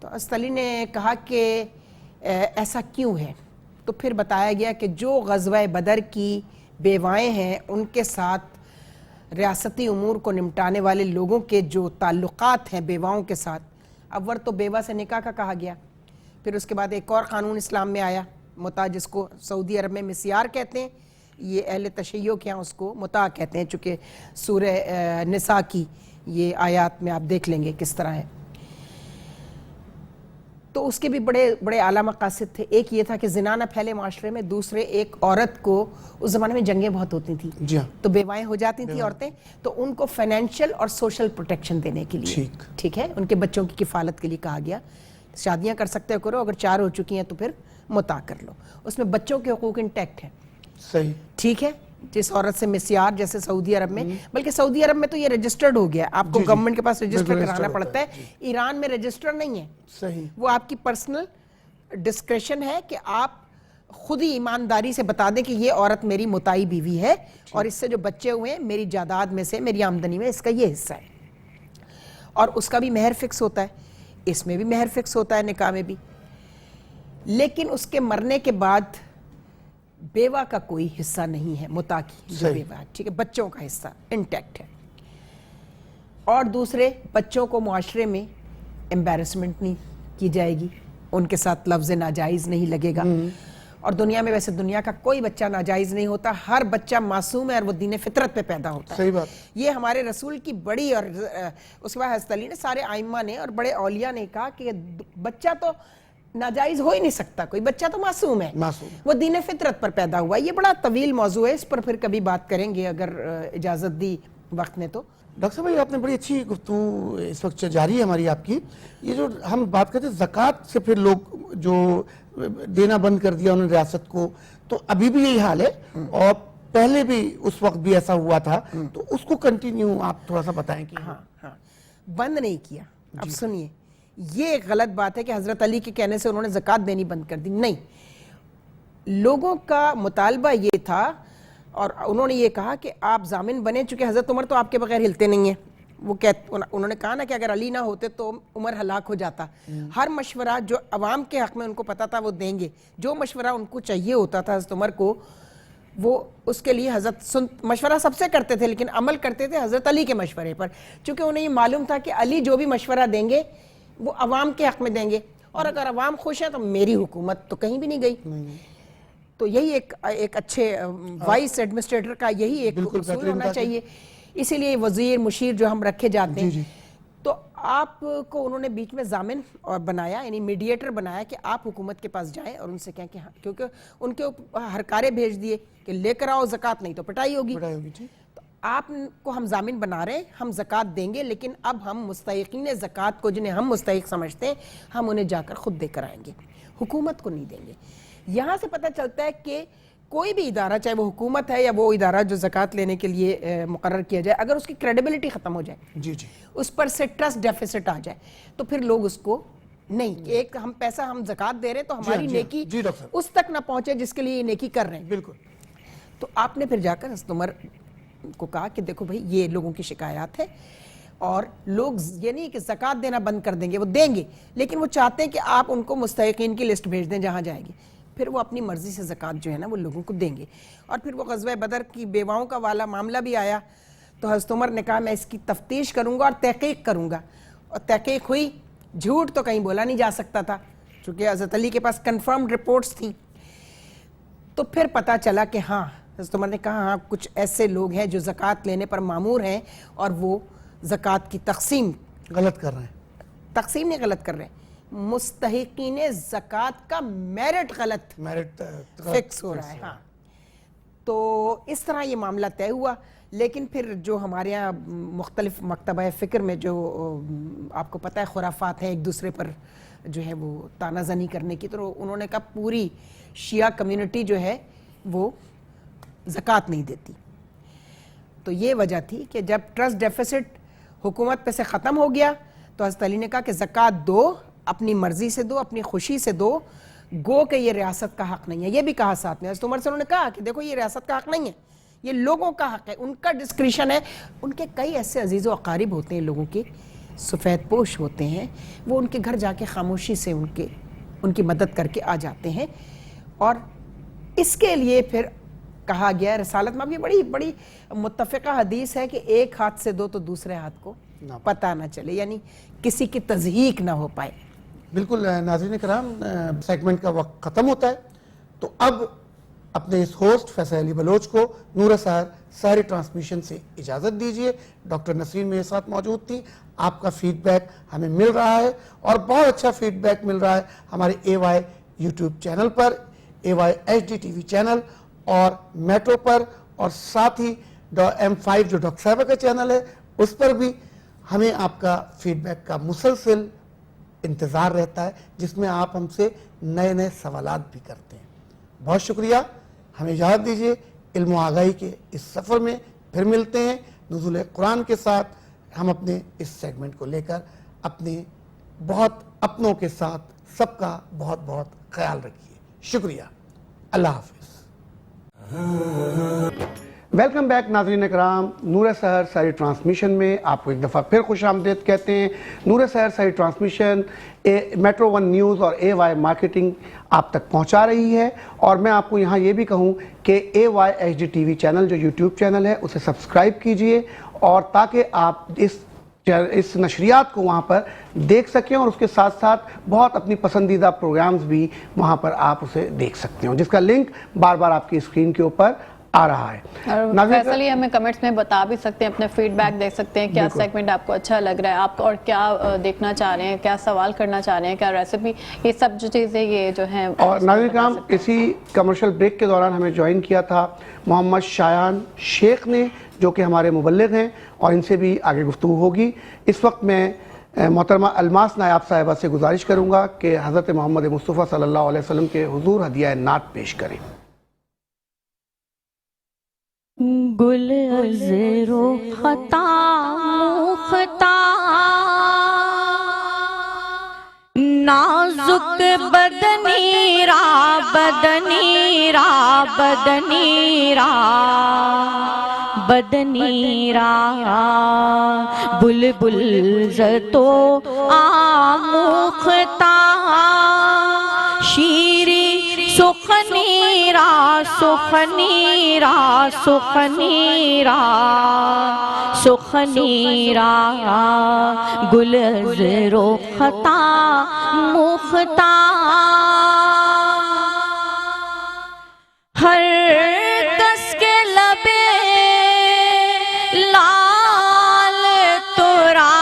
تو حضرت علی نے کہا کہ ایسا کیوں ہے؟ تو پھر بتایا گیا کہ جو غزوہ بدر کی بیوائیں ہیں ان کے ساتھ ریاستی امور کو نمٹانے والے لوگوں کے جو تعلقات ہیں بیواؤں کے ساتھ، اول تو بیوہ سے نکاح کا کہا گیا، پھر اس کے بعد ایک اور قانون اسلام میں آیا متع، جس کو سعودی عرب میں مسیار کہتے ہیں، یہ اہل تشیع کے یہاں اس کو متع کہتے ہیں، چونکہ سورہ نساء کی یہ آیات میں آپ دیکھ لیں گے کس طرح ہے۔ تو اس کے بھی بڑے بڑے اعلیٰ مقاصد تھے۔ ایک یہ تھا کہ زنا نہ پھیلے معاشرے میں، دوسرے ایک عورت کو اس زمانے میں جنگیں بہت ہوتی تھیں، جی ہاں، تو بیوائیں ہو جاتی تھیں عورتیں، تو ان کو فائنینشیل اور سوشل پروٹیکشن دینے کے لیے، ٹھیک ہے، ان کے بچوں کی کفالت کے لیے کہا گیا شادیاں کر سکتے ہو کرو، اگر 4 ہو چکی ہیں تو پھر متع کر لو، اس میں بچوں کے حقوق انٹیکٹ ہیں، صحیح، ٹھیک ہے۔ جس عورت سے مسیار جیسے سعودی عرب میں، بلکہ سعودی عرب میں تو یہ رجسٹرڈ ہو گیا، آپ کو گورنمنٹ کے پاس رجسٹر کرانا پڑتا ہے، ایران میں رجسٹر نہیں ہے، صحیح، وہ آپ کی پرسنل ڈسکریشن ہے کہ آپ خود ہی ایمانداری سے بتا دیں کہ یہ عورت میری متعی بیوی ہے اور اس سے جو بچے ہوئے ہیں میری جائیداد میں سے، میری آمدنی میں اس کا یہ حصہ ہے، اور اس کا بھی مہر فکس ہوتا ہے، اس میں بھی مہر فکس ہوتا ہے، نکاح میں بھی۔ لیکن اس کے مرنے کے بعد بیوہ کا کوئی حصہ نہیں ہے، متع کی جو بیوہ ہے، ٹھیک ہے، بچوں کا حصہ انٹیکٹ ہے، اور دوسرے بچوں کو معاشرے میں امبیرسمنٹ نہیں کی جائے گی، ان کے ساتھ لفظ ناجائز نہیں لگے گا، اور دنیا میں ویسے دنیا کا کوئی بچہ ناجائز نہیں ہوتا، ہر بچہ معصوم ہے اور وہ دین فطرت پہ پیدا ہوتا ہے، صحیح بات، یہ ہمارے رسول کی بڑی، اور اس کے بعد حضرت علی نے، سارے ائمہ نے اور بڑے اولیاء نے کہا کہ بچہ تو ناجائز ہو ہی نہیں سکتا، کوئی بچہ تو معصوم ہے، وہ دین فطرت پر پیدا ہوا۔ یہ بڑا طویل موضوع ہے، اس پر پھر کبھی بات کریں گے اگر اجازت دی وقت نے تو۔ ڈاکٹر صاحب بھائی آپ نے بڑی اچھی گفتگو اس وقت جاری ہے ہماری آپ کی، یہ جو ہم بات کرتے ہیں زکوٰۃ سے پھر لوگ جو دینا بند کر دیا انہوں نے ریاست کو، تو ابھی بھی یہی حال ہے اور پہلے بھی اس وقت بھی ایسا ہوا تھا، تو اس کو کنٹینیو آپ تھوڑا سا بتائیں کہ ہاں بند نہیں کیا۔ اب سنیے، یہ ایک غلط بات ہے کہ حضرت علی کے کہنے سے انہوں نے زکوٰۃ دینی بند کر دی، نہیں، لوگوں کا مطالبہ یہ تھا اور انہوں نے یہ کہا کہ آپ ضامن بنے، چونکہ حضرت عمر تو آپ کے بغیر ہلتے نہیں ہیں، وہ انہوں نے کہا نا کہ اگر علی نہ ہوتے تو عمر ہلاک ہو جاتا، ہر مشورہ جو عوام کے حق میں ان کو پتا تھا وہ دیں گے، جو مشورہ ان کو چاہیے ہوتا تھا حضرت عمر کو، وہ اس کے لیے مشورہ سب سے کرتے تھے، لیکن عمل کرتے تھے حضرت علی کے مشورے پر، چونکہ انہیں یہ معلوم تھا کہ علی جو بھی مشورہ دیں گے وہ عوام کے حق میں دیں گے، اور اگر عوام خوش ہے تو میری حکومت تو کہیں بھی نہیں گئی۔ تو یہی ایک اچھے وائس ایڈمنسٹریٹر کا یہی ایک اصول ہونا چاہیے، اسی لیے وزیر مشیر جو ہم رکھے جاتے ہیں، تو آپ کو انہوں نے بیچ میں ضامن اور بنایا، یعنی میڈیٹر بنایا کہ آپ حکومت کے پاس جائیں اور ان سے کہیں کہ ہاں، کیونکہ ان کے ہرکارے بھیج دیے کہ لے کر آؤ زکوٰۃ، نہیں تو پٹائی ہوگی، تو آپ کو ہم ضامن بنا رہے ہیں، ہم زکوٰۃ دیں گے، لیکن اب ہم مستحقین زکوٰۃ کو، جنہیں ہم مستحق سمجھتے ہیں، ہم انہیں جا کر خود دے کر آئیں گے، حکومت کو نہیں دیں گے۔ یہاں سے پتہ چلتا ہے کہ کوئی بھی ادارہ، چاہے وہ حکومت ہے یا وہ ادارہ جو زکوٰۃ لینے کے لیے مقرر کیا جائے، اگر اس کی کریڈیبلٹی ختم ہو جائے، اس پر سے ٹرسٹ ڈیفیسٹ آ جائے، تو پھر لوگ اس کو نہیں، ایک ہم پیسہ ہم زکوٰۃ دے رہے ہیں تو ہماری نیکی اس تک نہ پہنچے جس کے لیے یہ نیکی کر رہے ہیں، بالکل۔ تو آپ نے پھر جا کر حضرت عمر کو کہا کہ دیکھو بھائی یہ لوگوں کی شکایات ہے، اور لوگ یہ نہیں کہ زکوٰۃ دینا بند کر دیں گے، وہ دیں گے، لیکن وہ چاہتے ہیں کہ آپ ان کو مستحقین کی لسٹ بھیج دیں جہاں جائے گی، پھر وہ اپنی مرضی سے زکوٰۃ جو ہے نا وہ لوگوں کو دیں گے۔ اور پھر وہ غزوہ بدر کی بیواؤں کا والا معاملہ بھی آیا، تو حضرت عمر نے کہا میں اس کی تفتیش کروں گا اور تحقیق کروں گا، اور تحقیق ہوئی، جھوٹ تو کہیں بولا نہیں جا سکتا تھا چونکہ حضرت علی کے پاس کنفرمڈ رپورٹس تھیں، تو پھر پتہ چلا کہ ہاں، حضرت عمر نے کہا ہاں کچھ ایسے لوگ ہیں جو زکوٰۃ لینے پر مامور ہیں اور وہ زکوٰۃ کی تقسیم غلط کر رہے ہیں، تقسیم نہیں غلط کر رہے ہیں، مستحقین زکوٰۃ کا میرٹ غلط فکس ہو رہا ہے، ہاں۔ تو اس طرح یہ معاملہ طے ہوا، لیکن پھر جو ہمارے یہاں مختلف مکتبہ فکر میں جو آپ کو پتہ ہے خرافات ہیں ایک دوسرے پر جو ہے وہ تانہ زنی کرنے کی، تو انہوں نے کہا پوری شیعہ کمیونٹی جو ہے وہ زکوٰۃ نہیں دیتی، تو یہ وجہ تھی کہ جب ٹرسٹ ڈیفیسٹ حکومت پہ سے ختم ہو گیا تو حضرت علی نے کہا کہ زکوٰۃ دو، اپنی مرضی سے دو، اپنی خوشی سے دو، گو کہ یہ ریاست کا حق نہیں ہے، یہ بھی کہا ساتھ میں، حضرت عمر سے انہوں نے کہا کہ دیکھو یہ ریاست کا حق نہیں ہے، یہ لوگوں کا حق ہے، ان کا ڈسکریشن ہے، ان کے کئی ایسے عزیز و اقارب ہوتے ہیں لوگوں کے سفید پوش ہوتے ہیں وہ ان کے گھر جا کے خاموشی سے ان کی مدد کر کے آ جاتے ہیں. اور اس کے لیے پھر کہا گیا ہے رسالت میں بھی بڑی بڑی متفقہ حدیث ہے کہ ایک ہاتھ سے دو تو دوسرے ہاتھ کو پتہ نہ چلے, یعنی کسی کی تضحیک نہ ہو پائے. بالکل ناظرین کرام, سیگمنٹ کا وقت ختم ہوتا ہے, تو اب اپنے اس ہوسٹ فیصل علی بلوچ کو نور سحر سحری ٹرانسمیشن سے اجازت دیجیے. ڈاکٹر نسرین میرے ساتھ موجود تھی. آپ کا فیڈ بیک ہمیں مل رہا ہے اور بہت اچھا فیڈ بیک مل رہا ہے ہمارے AY یوٹیوب چینل پر, AY HD TV چینل اور میٹرو پر, اور ساتھ ہی M5 جو ڈاکٹر صاحبہ کا چینل ہے اس پر بھی ہمیں آپ کا فیڈ بیک کا مسلسل انتظار رہتا ہے, جس میں آپ ہم سے نئے نئے سوالات بھی کرتے ہیں. بہت شکریہ. ہمیں اجازت دیجیے. علم و آگاہی کے اس سفر میں پھر ملتے ہیں نزول قرآن کے ساتھ. ہم اپنے اس سیگمنٹ کو لے کر اپنے بہت اپنوں کے ساتھ سب کا بہت بہت خیال رکھیے. شکریہ. اللہ حافظ. ویلکم بیک ناظرین اکرام. نور سحر سحری ٹرانسمیشن میں آپ کو ایک دفعہ پھر خوش آمدید کہتے ہیں. نور سحر سحری ٹرانسمیشن میٹرو ون نیوز اور AY مارکیٹنگ آپ تک پہنچا رہی ہے, اور میں آپ کو یہاں یہ بھی کہوں کہ AY HD TV چینل جو یوٹیوب چینل ہے اسے سبسکرائب کیجئے, اور تاکہ آپ اس نشریات کو وہاں پر دیکھ سکیں, اور اس کے ساتھ ساتھ بہت اپنی پسندیدہ پروگرامز بھی وہاں پر آپ اسے دیکھ سکتے ہوں, جس کا لنک بار بار آپ کی اسکرین کے اوپر آ رہا ہے. اور فیصل یہ ہمیں کمنٹس میں بتا بھی سکتے ہیں, اپنے فیڈ بیک دے سکتے ہیں, کیا سیگمنٹ آپ کو اچھا لگ رہا ہے, آپ اور کیا دیکھنا چاہ رہے ہیں, کیا سوال کرنا چاہ رہے ہیں, کیا ریسیپی, یہ سب جو چیزیں یہ جو ہیں. اور ناظرین کرام, اسی کمرشل بریک کے دوران ہمیں جوائن کیا تھا محمد شایان شیخ نے, جو کہ ہمارے مبلغ ہیں, اور ان سے بھی آگے گفتگو ہوگی. اس وقت میں محترمہ الماس نائب صاحبہ سے گزارش کروں گا کہ حضرت محمد مصطفیٰ صلی اللہ علیہ وسلم کے حضور ہدیہ نعت پیش کریں. گل عذر و خطا مختار نازک بدنی را بدنی را بدنی را بدنی را بلبل زتو آموختا شیری سخنی را سخنی را سخنی را سخنی را گل عذر و خطا مختار ہر کس کے لبے لال ترا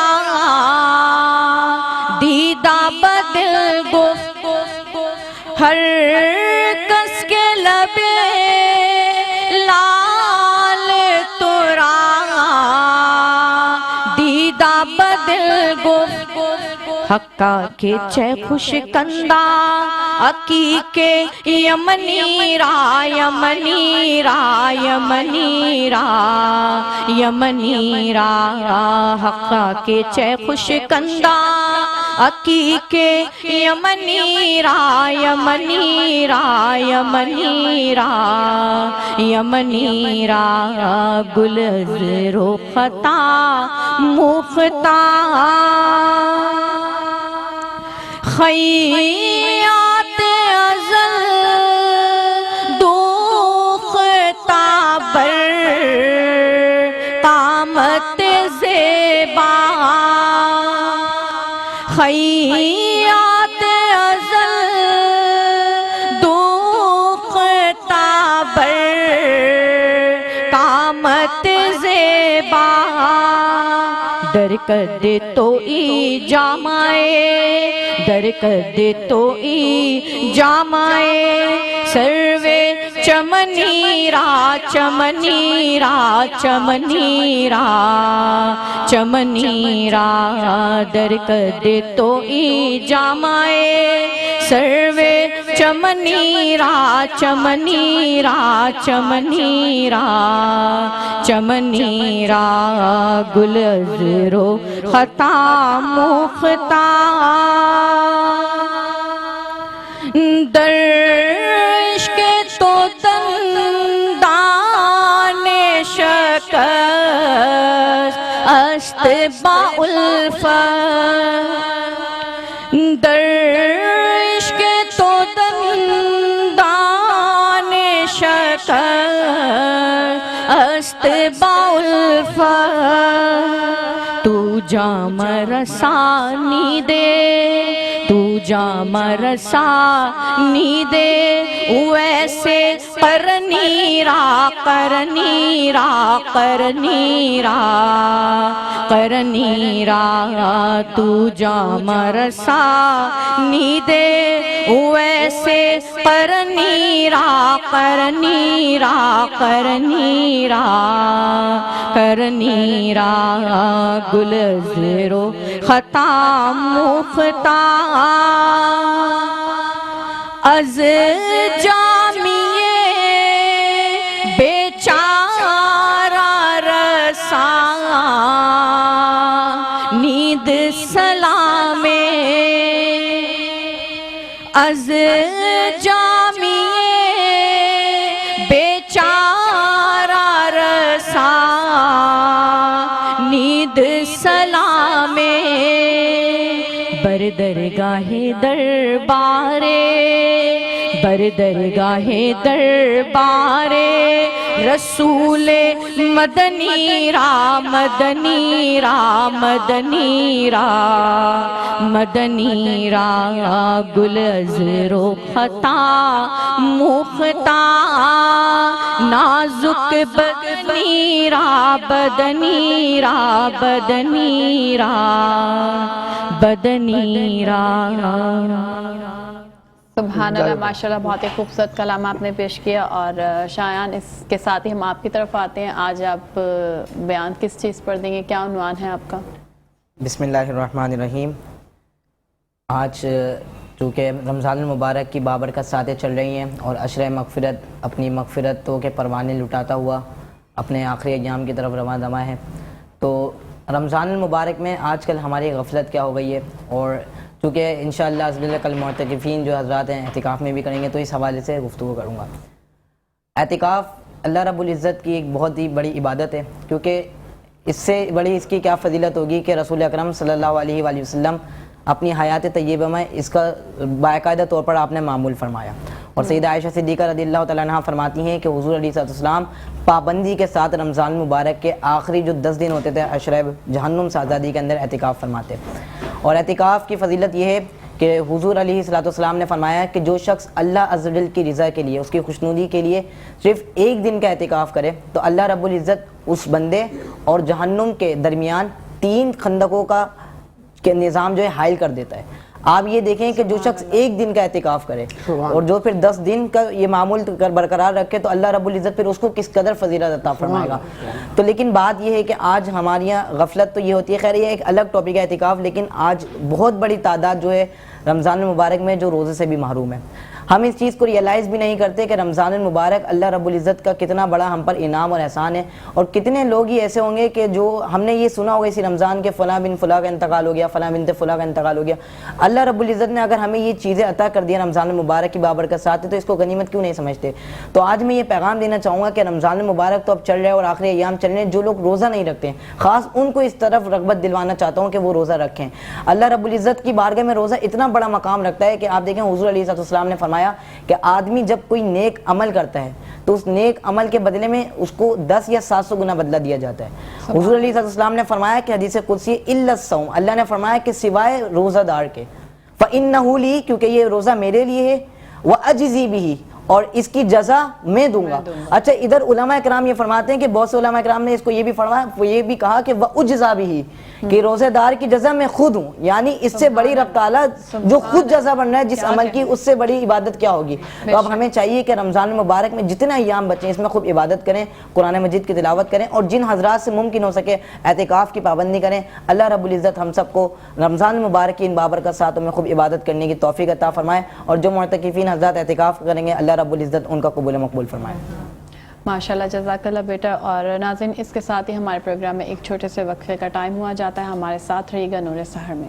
دیدہ بدل گفت ہر کس کے لبے لال ترا دیدہ بدل گفت حقا کے چے خوش کندہ عقیقے یمنی را یمنی را یمنی را یمنی را حقا کے چے خوش کندہ عقیقے یمنی را یمنی را یمنی را یمنی را گل عذر و خطا مختار خیات ازل دوختا بر قامت زیبا خیات ازل دوختا بر قامت زیبا در کد تو ای جامائے در کد تو ای جامائے سروے چمنی را چمنی را چمنی را چمنی را در کد تو ای جامائے سروے چمنی را چمنی را چمنی را چمنی را گل عذر و خطا مختار در عشق تو دندان شکست است با الفت در عشق تو دندان شکر است با الفت تو جام رسانی دے تو جام رسانی دے ویسے کرنی را کرنی را کرنی را کرنی را تو جام رسانی دے ویسے کرنی را کرنی را کرنی را کرنی را گل زیرو خطا مفتا از جامیے بیچارہ رساں نیند سلامے از جامیے بیچارہ رساں نیند سلامے بردرگاہ دربارے بردرگاہ دربارے رسول مدنی را مدنی را مدنی را مدنی را گل ازرو خطا مختا نازک بدنی را بدنی را بدنی را بدنی را. سبحان اللہ، ماشاءاللہ، بہت ہی خوبصورت کلام آپ نے پیش کیا. اور شایان، اس کے ساتھ ہی ہم آپ کی طرف آتے ہیں. آج آپ بیان کس چیز پر دیں گے؟ کیا عنوان ہے آپ کا؟ بسم اللہ الرحمن الرحیم. آج چونکہ رمضان المبارک کی بابرکت ساتیں چل رہی ہیں اور عشرہ مغفرت اپنی مغفرتوں کے پروانے لٹاتا ہوا اپنے آخری ایام کی طرف رواں دواں ہے، تو رمضان المبارک میں آج کل ہماری غفلت کیا ہو گئی ہے. اور چونکہ انشاءاللہ عز وجل کل معتکفین جو حضرات ہیں اعتکاف میں بھی کریں گے، تو اس حوالے سے گفتگو کروں گا. اعتکاف اللہ رب العزت کی ایک بہت ہی بڑی عبادت ہے، کیونکہ اس سے بڑی اس کی کیا فضیلت ہوگی کہ رسول اکرم صلی اللہ علیہ وآلہ وسلم اپنی حیات طیبہ میں اس کا باقاعدہ طور پر آپ نے معمول فرمایا. اور سیدہ عائشہ صدیقہ رضی اللہ تعالیٰ عنہا فرماتی ہیں کہ حضور علیہ السلام پابندی کے ساتھ رمضان مبارک کے آخری جو 10 دن ہوتے تھے عشرہ جہنم سے آزادی کے اندر اعتکاف فرماتے. اور اعتکاف کی فضیلت یہ ہے کہ حضور علیہ السلام نے فرمایا کہ جو شخص اللہ عز و جل کی رضا کے لیے، اس کی خوشنودی کے لیے صرف ایک دن کا اعتکاف کرے تو اللہ رب العزت اس بندے اور جہنم کے درمیان 3 خندقوں کا نظام جو ہے حائل کر دیتا ہے. آپ یہ دیکھیں کہ جو شخص ایک دن کا اعتکاف کرے اور جو پھر 10 دن کا یہ معمول برقرار رکھے تو اللہ رب العزت پھر اس کو کس قدر فضیلت عطا فرمائے گا. تو لیکن بات یہ ہے کہ آج ہمارے یہاں غفلت تو یہ ہوتی ہے، خیر یہ ایک الگ ٹاپک ہے اعتکاف، لیکن آج بہت بڑی تعداد جو ہے رمضان المبارک میں جو روزے سے بھی محروم ہے. ہم اس چیز کو ریئلائز بھی نہیں کرتے کہ رمضان المبارک اللہ رب العزت کا کتنا بڑا ہم پر انعام اور احسان ہے. اور کتنے لوگ ہی ایسے ہوں گے کہ جو ہم نے یہ سنا ہوگا اسی رمضان کے فلاں بن فلاں کا انتقال ہو گیا، فلاں بنت فلاں کا انتقال ہو گیا. اللہ رب العزت نے اگر ہمیں یہ چیزیں عطا کر دیا رمضان المبارک کی بابرکت ساتھ، تو اس کو غنیمت کیوں نہیں سمجھتے؟ تو آج میں یہ پیغام دینا چاہوں گا کہ رمضان المبارک تو اب چل رہے ہیں اور آخری ایام چل رہے ہیں، جو لوگ روزہ نہیں رکھتے ہیں خاص ان کو اس طرف رغبت دلوانا چاہتا ہوں کہ وہ روزہ رکھیں. اللہ رب العزت کی بارگاہ میں روزہ اتنا بڑا مقام رکھتا ہے کہ آپ دیکھیں حضور علیہ السلام نے فرمایا کہ آدمی جب کوئی نیک عمل کرتا ہے تو اس نیک عمل کے بدلے میں اس کو 10 یا 700 گنا بدلہ دیا جاتا ہے. حضور علیہ السلام نے فرمایا کہ حدیث قدسی الا الصوم، اللہ نے فرمایا کہ سوائے روزہ دار کے، فإنہ لی، کیونکہ یہ روزہ میرے لیے ہے، وأجزی بہ، اور اس کی جزا میں دوں گا. اچھا ادھر علماء کرام یہ فرماتے ہیں کہ بہت سے علماء کرام نے اس کو یہ بھی فرمایا، وہ یہ بھی کہا کہ وأجزا بہ، کہ روزے دار کی جزا میں خود ہوں، یعنی اس سے بڑی رب تعالیٰ جو خود جزا بن رہا ہے جس عمل کی، اس سے بڑی عبادت کیا ہوگی. تو اب ہمیں چاہیے کہ رمضان المبارک میں جتنا ایام بچیں اس میں خوب عبادت کریں، قرآن مجید کی تلاوت کریں، اور جن حضرات سے ممکن ہو سکے اعتکاف کی پابندی کریں. اللہ رب العزت ہم سب کو رمضان المبارک کی ان بابرکت ساتوں میں خوب عبادت کرنے کی توفیق عطا فرمائے، اور جو معتکفین حضرات اعتکاف کریں گے اللہ رب العزت ان کا قبول مقبول فرمائے. ماشاءاللہ، جزاک اللہ بیٹا. اور ناظرین، اس کے ساتھ ہی ہمارے پروگرام میں ایک چھوٹے سے وقفے کا ٹائم ہوا جاتا ہے. ہمارے ساتھ رہیے گا نور سحر میں.